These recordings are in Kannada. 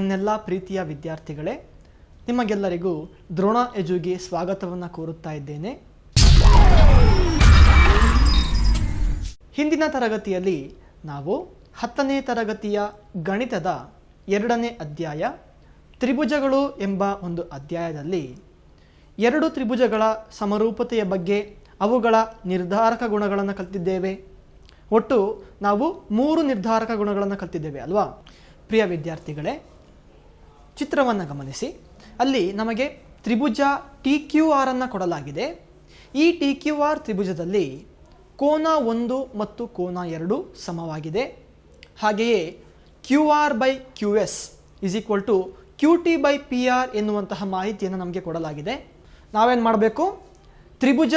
ನನ್ನೆಲ್ಲ ಪ್ರೀತಿಯ ವಿದ್ಯಾರ್ಥಿಗಳೇ, ನಿಮಗೆಲ್ಲರಿಗೂ ದ್ರೋಣ ಎಜುಗೆ ಸ್ವಾಗತವನ್ನು ಕೋರುತ್ತಾ ಇದ್ದೇನೆ. ಹಿಂದಿನ ತರಗತಿಯಲ್ಲಿ ನಾವು 10ನೇ ತರಗತಿಯ ಗಣಿತದ 2ನೇ ಅಧ್ಯಾಯ ತ್ರಿಭುಜಗಳು ಎಂಬ ಒಂದು ಅಧ್ಯಾಯದಲ್ಲಿ 2 ತ್ರಿಭುಜಗಳ ಸಮರೂಪತೆಯ ಬಗ್ಗೆ, ಅವುಗಳ ನಿರ್ಧಾರಕ ಗುಣಗಳನ್ನು ಕಲಿತಿದ್ದೇವೆ. ಒಟ್ಟು ನಾವು 3 ನಿರ್ಧಾರಕ ಗುಣಗಳನ್ನು ಕಲಿತಿದ್ದೇವೆ ಅಲ್ವಾ? ಪ್ರಿಯ ವಿದ್ಯಾರ್ಥಿಗಳೇ, ಚಿತ್ರವನ್ನು ಗಮನಿಸಿ. ಅಲ್ಲಿ ನಮಗೆ ತ್ರಿಭುಜ TQR ಅನ್ನು ಕೊಡಲಾಗಿದೆ. ಈ TQR ತ್ರಿಭುಜದಲ್ಲಿ ಕೋನ 1 ಮತ್ತು ಕೋನ 2 ಸಮವಾಗಿದೆ. ಹಾಗೆಯೇ QR/QS = QT/PR ಎನ್ನುವಂತಹ ಮಾಹಿತಿಯನ್ನು ನಮಗೆ ಕೊಡಲಾಗಿದೆ. ನಾವೇನು ಮಾಡಬೇಕು? ತ್ರಿಭುಜ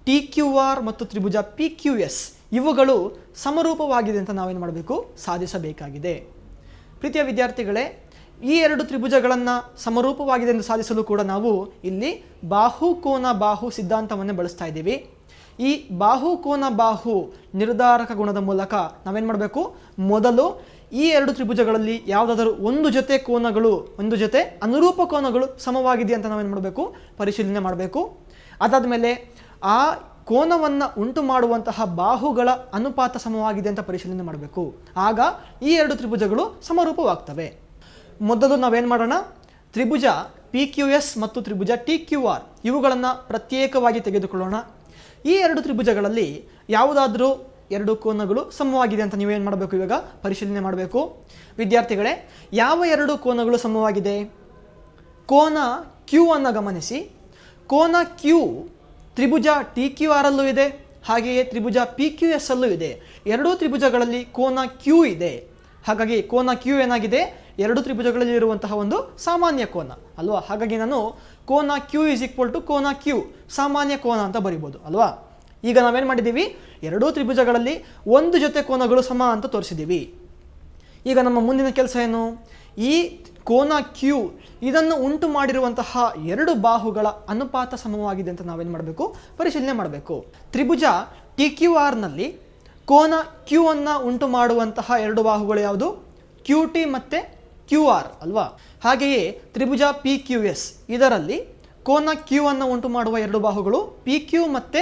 TQR ಮತ್ತು ತ್ರಿಭುಜ PQS ಇವುಗಳು ಸಮರೂಪವಾಗಿದೆ ಅಂತ ನಾವೇನು ಮಾಡಬೇಕು? ಸಾಧಿಸಬೇಕಾಗಿದೆ. ಪ್ರೀತಿಯ ವಿದ್ಯಾರ್ಥಿಗಳೇ, ಈ 2 ತ್ರಿಭುಜಗಳನ್ನು ಸಮರೂಪವಾಗಿದೆ ಎಂದು ಸಾಧಿಸಲು ಕೂಡ ನಾವು ಇಲ್ಲಿ ಬಾಹು ಕೋನ ಬಾಹು ಸಿದ್ಧಾಂತವನ್ನು ಬಳಸ್ತಾ ಇದ್ದೀವಿ. ಈ ಬಾಹು ಕೋನ ಬಾಹು ನಿರ್ಧಾರಕ ಗುಣದ ಮೂಲಕ ನಾವೇನು ಮಾಡಬೇಕು? ಮೊದಲು ಈ 2 ತ್ರಿಭುಜಗಳಲ್ಲಿ ಯಾವುದಾದರೂ ಒಂದು ಜೊತೆ ಕೋನಗಳು, ಒಂದು ಜೊತೆ ಅನುರೂಪ ಕೋನಗಳು ಸಮವಾಗಿದೆ ಅಂತ ನಾವೇನು ಮಾಡಬೇಕು? ಪರಿಶೀಲನೆ ಮಾಡಬೇಕು. ಅದಾದ ಮೇಲೆ ಆ ಕೋನವನ್ನು ಉಂಟು ಮಾಡುವಂತಹ ಬಾಹುಗಳ ಅನುಪಾತ ಸಮವಾಗಿದೆ ಅಂತ ಪರಿಶೀಲನೆ ಮಾಡಬೇಕು. ಆಗ ಈ 2 ತ್ರಿಭುಜಗಳು ಸಮರೂಪವಾಗ್ತವೆ. ಮೊದಲು ನಾವೇನು ಮಾಡೋಣ? ತ್ರಿಭುಜ PQS ಮತ್ತು ತ್ರಿಭುಜ TQR ಇವುಗಳನ್ನು ಪ್ರತ್ಯೇಕವಾಗಿ ತೆಗೆದುಕೊಳ್ಳೋಣ. ಈ 2 ತ್ರಿಭುಜಗಳಲ್ಲಿ ಯಾವುದಾದ್ರೂ 2 ಕೋನಗಳು ಸಮವಾಗಿದೆ ಅಂತ ನೀವೇನು ಮಾಡಬೇಕು? ಇವಾಗ ಪರಿಶೀಲನೆ ಮಾಡಬೇಕು. ವಿದ್ಯಾರ್ಥಿಗಳೇ, ಯಾವ 2 ಕೋನಗಳು ಸಮವಾಗಿದೆ? ಕೋನ Q ಅನ್ನು ಗಮನಿಸಿ. ಕೋನ Q ತ್ರಿಭುಜ TQR ಅಲ್ಲೂ ಇದೆ, ಹಾಗೆಯೇ ತ್ರಿಭುಜ PQS ಅಲ್ಲೂ ಇದೆ. 2 ತ್ರಿಭುಜಗಳಲ್ಲಿ ಕೋನ Q ಇದೆ. ಹಾಗಾಗಿ ಕೋನ Q ಏನಾಗಿದೆ? 2 ತ್ರಿಭುಜಗಳಲ್ಲಿ ಇರುವಂತಹ ಒಂದು ಸಾಮಾನ್ಯ ಕೋನ ಅಲ್ವಾ? ಹಾಗಾಗಿ ನಾನು ಕೋನ Q = ಕೋನ Q ಸಾಮಾನ್ಯ ಕೋನ ಅಂತ ಬರಿಬೋದು ಅಲ್ವಾ? ಈಗ ನಾವೇನು ಮಾಡಿದ್ದೀವಿ? 2 ತ್ರಿಭುಜಗಳಲ್ಲಿ ಒಂದು ಜೊತೆ ಕೋನಗಳು ಸಮ ಅಂತ ತೋರಿಸಿದ್ದೀವಿ. ಈಗ ನಮ್ಮ ಮುಂದಿನ ಕೆಲಸ ಏನು? ಈ ಕೋನ Q ಇದನ್ನು ಉಂಟು ಮಾಡಿರುವಂತಹ 2 ಬಾಹುಗಳ ಅನುಪಾತ ಸಮವಾಗಿದೆ ಅಂತ ನಾವೇನು ಮಾಡಬೇಕು? ಪರಿಶೀಲನೆ ಮಾಡಬೇಕು. ತ್ರಿಭುಜ TQR ನಲ್ಲಿ ಕೋನ Q ಅನ್ನು ಉಂಟು ಮಾಡುವಂತಹ 2 ಬಾಹುಗಳು ಯಾವುದು? QT ಮತ್ತು QR ಅಲ್ವಾ? ಹಾಗೆಯೇ ತ್ರಿಭುಜ PQS ಇದರಲ್ಲಿ ಕೋನ Q ಅನ್ನು ಉಂಟು ಮಾಡುವ 2 ಬಾಹುಗಳು PQ ಮತ್ತು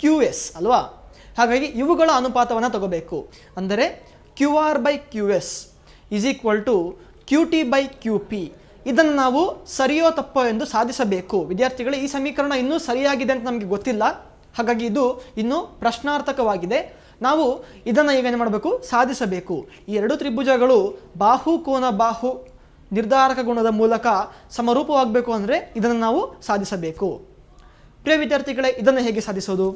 QS ಅಲ್ವಾ? ಹಾಗಾಗಿ ಇವುಗಳ ಅನುಪಾತವನ್ನು ತಗೋಬೇಕು. ಅಂದರೆ QR/QS = QT/QP. ಇದನ್ನು ನಾವು ಸರಿಯೋ ತಪ್ಪೋ ಎಂದು ಸಾಧಿಸಬೇಕು. ವಿದ್ಯಾರ್ಥಿಗಳು, ಈ ಸಮೀಕರಣ ಇನ್ನೂ ಸರಿಯಾಗಿದೆ ಅಂತ ನಮಗೆ ಗೊತ್ತಿಲ್ಲ. ಹಾಗಾಗಿ ಇದು ಇನ್ನೂ ಪ್ರಶ್ನಾರ್ಥಕವಾಗಿದೆ. ನಾವು ಇದನ್ನು ಈಗೇನು ಮಾಡಬೇಕು? ಸಾಧಿಸಬೇಕು. ಈ 2 ತ್ರಿಭುಜಗಳು ಬಾಹು ಕೋನ ಬಾಹು ನಿರ್ಧಾರಕ ಗುಣದ ಮೂಲಕ ಸಮರೂಪವಾಗಬೇಕು ಅಂದರೆ ಇದನ್ನು ನಾವು ಸಾಧಿಸಬೇಕು. ಪ್ರಿಯ ವಿದ್ಯಾರ್ಥಿಗಳೇ, ಇದನ್ನು ಹೇಗೆ ಸಾಧಿಸೋದು?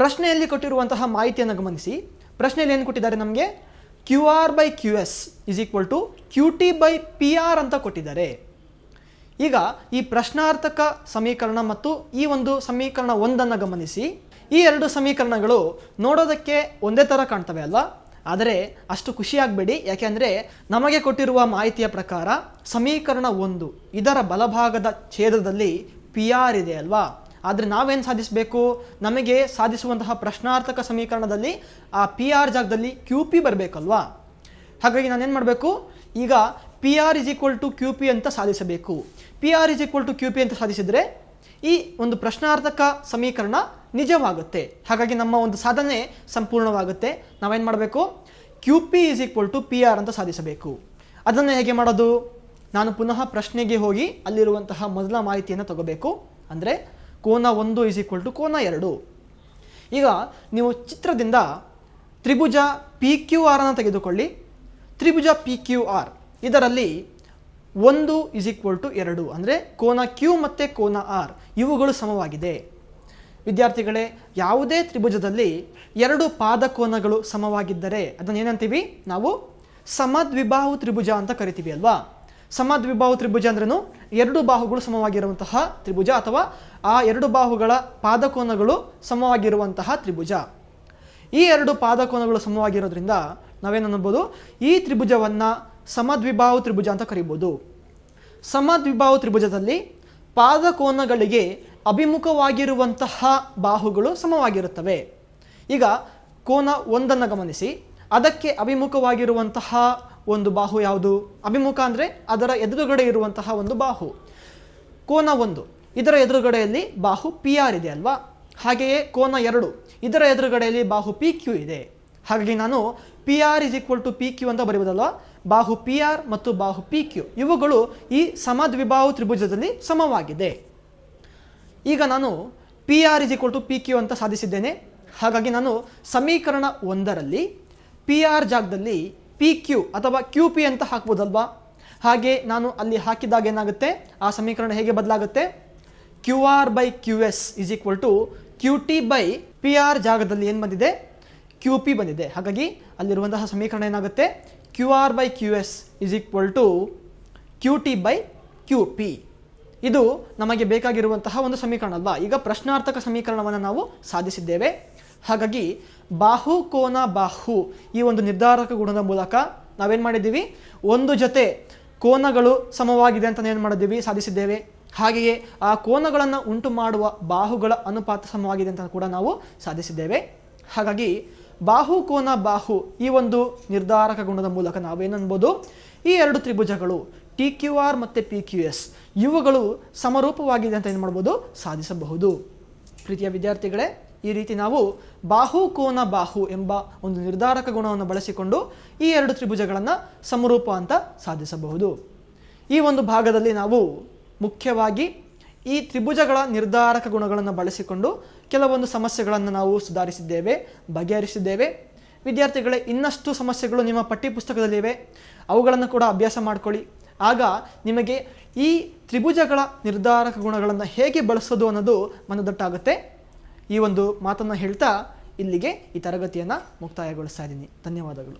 ಪ್ರಶ್ನೆಯಲ್ಲಿ ಕೊಟ್ಟಿರುವಂತಹ ಮಾಹಿತಿಯನ್ನು ಗಮನಿಸಿ. ಪ್ರಶ್ನೆಯಲ್ಲಿ ಏನು ಕೊಟ್ಟಿದ್ದಾರೆ? ನಮಗೆ QR/QS = QT/PR ಅಂತ ಕೊಟ್ಟಿದ್ದಾರೆ. ಈಗ ಈ ಪ್ರಶ್ನಾರ್ಥಕ ಸಮೀಕರಣ ಮತ್ತು ಈ ಒಂದು ಸಮೀಕರಣ 1 ಗಮನಿಸಿ. ಈ 2 ಸಮೀಕರಣಗಳು ನೋಡೋದಕ್ಕೆ ಒಂದೇ ಥರ ಕಾಣ್ತವೆ ಅಲ್ವಾ? ಆದರೆ ಅಷ್ಟು ಖುಷಿಯಾಗಬೇಡಿ. ಯಾಕೆಂದರೆ ನಮಗೆ ಕೊಟ್ಟಿರುವ ಮಾಹಿತಿಯ ಪ್ರಕಾರ ಸಮೀಕರಣ 1 ಇದರ ಬಲಭಾಗದ ಛೇದದಲ್ಲಿ PR ಇದೆ ಅಲ್ವಾ? ಆದರೆ ನಾವೇನು ಸಾಧಿಸಬೇಕು? ನಮಗೆ ಸಾಧಿಸುವಂತಹ ಪ್ರಶ್ನಾರ್ಥಕ ಸಮೀಕರಣದಲ್ಲಿ ಆ PR ಜಾಗದಲ್ಲಿ QP ಬರಬೇಕಲ್ವಾ? ಹಾಗಾಗಿ ನಾನೇನು ಮಾಡಬೇಕು? ಈಗ PR = QP ಅಂತ ಸಾಧಿಸಬೇಕು. PR = QP ಅಂತ ಸಾಧಿಸಿದರೆ ಈ ಒಂದು ಪ್ರಶ್ನಾರ್ಥಕ ಸಮೀಕರಣ ನಿಜವಾಗುತ್ತೆ. ಹಾಗಾಗಿ ನಮ್ಮ ಒಂದು ಸಾಧನೆ ಸಂಪೂರ್ಣವಾಗುತ್ತೆ. ನಾವೇನು ಮಾಡಬೇಕು? QP = PR ಅಂತ ಸಾಧಿಸಬೇಕು. ಅದನ್ನು ಹೇಗೆ ಮಾಡೋದು? ನಾನು ಪುನಃ ಪ್ರಶ್ನೆಗೆ ಹೋಗಿ ಅಲ್ಲಿರುವಂತಹ ಮೊದಲ ಮಾಹಿತಿಯನ್ನು ತಗೋಬೇಕು. ಅಂದರೆ ಕೋನ 1 = ಕೋನ 2. ಈಗ ನೀವು ಚಿತ್ರದಿಂದ ತ್ರಿಭುಜ PQR ಅನ್ನು ತೆಗೆದುಕೊಳ್ಳಿ. ತ್ರಿಭುಜ PQR ಇದರಲ್ಲಿ 1 = 2 ಅಂದರೆ ಕೋನ Q ಮತ್ತು ಕೋನ R ಇವುಗಳು ಸಮವಾಗಿದೆ. ವಿದ್ಯಾರ್ಥಿಗಳೇ, ಯಾವುದೇ ತ್ರಿಭುಜದಲ್ಲಿ 2 ಪಾದಕೋನಗಳು ಸಮವಾಗಿದ್ದರೆ ಅದನ್ನು ಏನಂತೀವಿ? ನಾವು ಸಮದ್ವಿಬಾಹು ತ್ರಿಭುಜ ಅಂತ ಕರಿತೀವಿ ಅಲ್ವಾ? ಸಮದ್ವಿಬಾಹು ತ್ರಿಭುಜ ಅಂದ್ರೂ 2 ಬಾಹುಗಳು ಸಮವಾಗಿರುವಂತಹ ತ್ರಿಭುಜ, ಅಥವಾ ಆ 2 ಬಾಹುಗಳ ಪಾದಕೋನಗಳು ಸಮವಾಗಿರುವಂತಹ ತ್ರಿಭುಜ. ಈ 2 ಪಾದಕೋನಗಳು ಸಮವಾಗಿರೋದ್ರಿಂದ ನಾವೇನಬಹುದು? ಈ ತ್ರಿಭುಜವನ್ನು ಸಮದ್ವಿಬಾಹು ತ್ರಿಭುಜ ಅಂತ ಕರಿಬೋದು. ಸಮದ್ವಿಬಾಹು ತ್ರಿಭುಜದಲ್ಲಿ ಪಾದಕೋನಗಳಿಗೆ ಅಭಿಮುಖವಾಗಿರುವಂತಹ ಬಾಹುಗಳು ಸಮವಾಗಿರುತ್ತವೆ. ಈಗ ಕೋನ 1 ಗಮನಿಸಿ. ಅದಕ್ಕೆ ಅಭಿಮುಖವಾಗಿರುವಂತಹ ಒಂದು ಬಾಹು ಯಾವುದು? ಅಭಿಮುಖ ಅಂದರೆ ಅದರ ಎದುರುಗಡೆ ಇರುವಂತಹ ಒಂದು ಬಾಹು. ಕೋನ 1 ಇದರ ಎದುರುಗಡೆಯಲ್ಲಿ ಬಾಹು PR ಇದೆ ಅಲ್ವಾ? ಹಾಗೆಯೇ ಕೋನ 2 ಇದರ ಎದುರುಗಡೆಯಲ್ಲಿ ಬಾಹು PQ ಇದೆ. ಹಾಗಾಗಿ ನಾನು PR = PQ ಅಂತ ಬರೆಯುವುದಲ್ವಾ? ಬಾಹು PR ಮತ್ತು ಬಾಹು PQ ಇವುಗಳು ಈ ಸಮದ್ವಿಬಾಹು ತ್ರಿಭುಜದಲ್ಲಿ ಸಮವಾಗಿದೆ. ಈಗ ನಾನು PR = PQ ಅಂತ ಸಾಧಿಸಿದ್ದೇನೆ. ಹಾಗಾಗಿ ನಾನು ಸಮೀಕರಣ 1ರಲ್ಲಿ PR ಜಾಗದಲ್ಲಿ PQ ಅಥವಾ QP ಅಂತ ಹಾಕ್ಬೋದಲ್ವಾ? ಹಾಗೆ ನಾನು ಅಲ್ಲಿ ಹಾಕಿದಾಗ ಏನಾಗುತ್ತೆ? ಆ ಸಮೀಕರಣ ಹೇಗೆ ಬದಲಾಗುತ್ತೆ? QR/QS = QT/PR ಜಾಗದಲ್ಲಿ ಏನು ಬಂದಿದೆ? QP ಬಂದಿದೆ. ಹಾಗಾಗಿ ಅಲ್ಲಿರುವಂತಹ ಸಮೀಕರಣ ಏನಾಗುತ್ತೆ? QR/QS = QT/QP. ಇದು ನಮಗೆ ಬೇಕಾಗಿರುವಂತಹ ಒಂದು ಸಮೀಕರಣ ಅಲ್ವಾ? ಈಗ ಪ್ರಶ್ನಾರ್ಥಕ ಸಮೀಕರಣವನ್ನು ನಾವು ಸಾಧಿಸಿದ್ದೇವೆ. ಹಾಗಾಗಿ ಬಾಹು ಕೋನ ಬಾಹು ಈ ಒಂದು ನಿರ್ಧಾರಕ ಗುಣದ ಮೂಲಕ ನಾವೇನು ಮಾಡಿದ್ದೀವಿ? ಒಂದು ಜೊತೆ ಕೋನಗಳು ಸಮವಾಗಿದೆ ಅಂತ ಏನು ಮಾಡಿದ್ದೀವಿ? ಸಾಧಿಸಿದ್ದೇವೆ. ಹಾಗೆಯೇ ಆ ಕೋನಗಳನ್ನು ಉಂಟು ಮಾಡುವ ಬಾಹುಗಳ ಅನುಪಾತ ಸಮವಾಗಿದೆ ಅಂತ ಕೂಡ ನಾವು ಸಾಧಿಸಿದ್ದೇವೆ. ಹಾಗಾಗಿ ಬಾಹು ಕೋನ ಬಾಹು ಈ ಒಂದು ನಿರ್ಧಾರಕ ಗುಣದ ಮೂಲಕ ನಾವೇನನ್ಬೋದು? ಈ ಎರಡು ತ್ರಿಭುಜಗಳು TQR ಮತ್ತು PQS ಇವುಗಳು ಸಮರೂಪವಾಗಿದೆ ಅಂತ ಏನು ಮಾಡ್ಬೋದು? ಸಾಧಿಸಬಹುದು. ಪ್ರೀತಿಯ ವಿದ್ಯಾರ್ಥಿಗಳೇ, ಈ ರೀತಿ ನಾವು ಬಾಹು ಕೋನ ಬಾಹು ಎಂಬ ಒಂದು ನಿರ್ಧಾರಕ ಗುಣವನ್ನು ಬಳಸಿಕೊಂಡು ಈ ಎರಡು ತ್ರಿಭುಜಗಳನ್ನು ಸಮರೂಪ ಅಂತ ಸಾಧಿಸಬಹುದು. ಈ ಒಂದು ಭಾಗದಲ್ಲಿ ನಾವು ಮುಖ್ಯವಾಗಿ ಈ ತ್ರಿಭುಜಗಳ ನಿರ್ಧಾರಕ ಗುಣಗಳನ್ನು ಬಳಸಿಕೊಂಡು ಕೆಲವೊಂದು ಸಮಸ್ಯೆಗಳನ್ನು ನಾವು ಸುಧಾರಿಸಿದ್ದೇವೆ, ಬಗೆಹರಿಸಿದ್ದೇವೆ. ವಿದ್ಯಾರ್ಥಿಗಳೇ, ಇನ್ನಷ್ಟು ಸಮಸ್ಯೆಗಳು ನಿಮ್ಮ ಪಠ್ಯಪುಸ್ತಕದಲ್ಲಿವೆ, ಅವುಗಳನ್ನು ಕೂಡ ಅಭ್ಯಾಸ ಮಾಡಿಕೊಳ್ಳಿ. ಆಗ ನಿಮಗೆ ಈ ತ್ರಿಭುಜಗಳ ನಿರ್ಧಾರಕ ಗುಣಗಳನ್ನು ಹೇಗೆ ಬಳಸೋದು ಅನ್ನೋದು ಮನದಟ್ಟಾಗುತ್ತೆ. ಈ ಒಂದು ಮಾತನ್ನು ಹೇಳ್ತಾ ಇಲ್ಲಿಗೆ ಈ ತರಗತಿಯನ್ನು ಮುಕ್ತಾಯಗೊಳಿಸ್ತಾ ಇದ್ದೀನಿ. ಧನ್ಯವಾದಗಳು.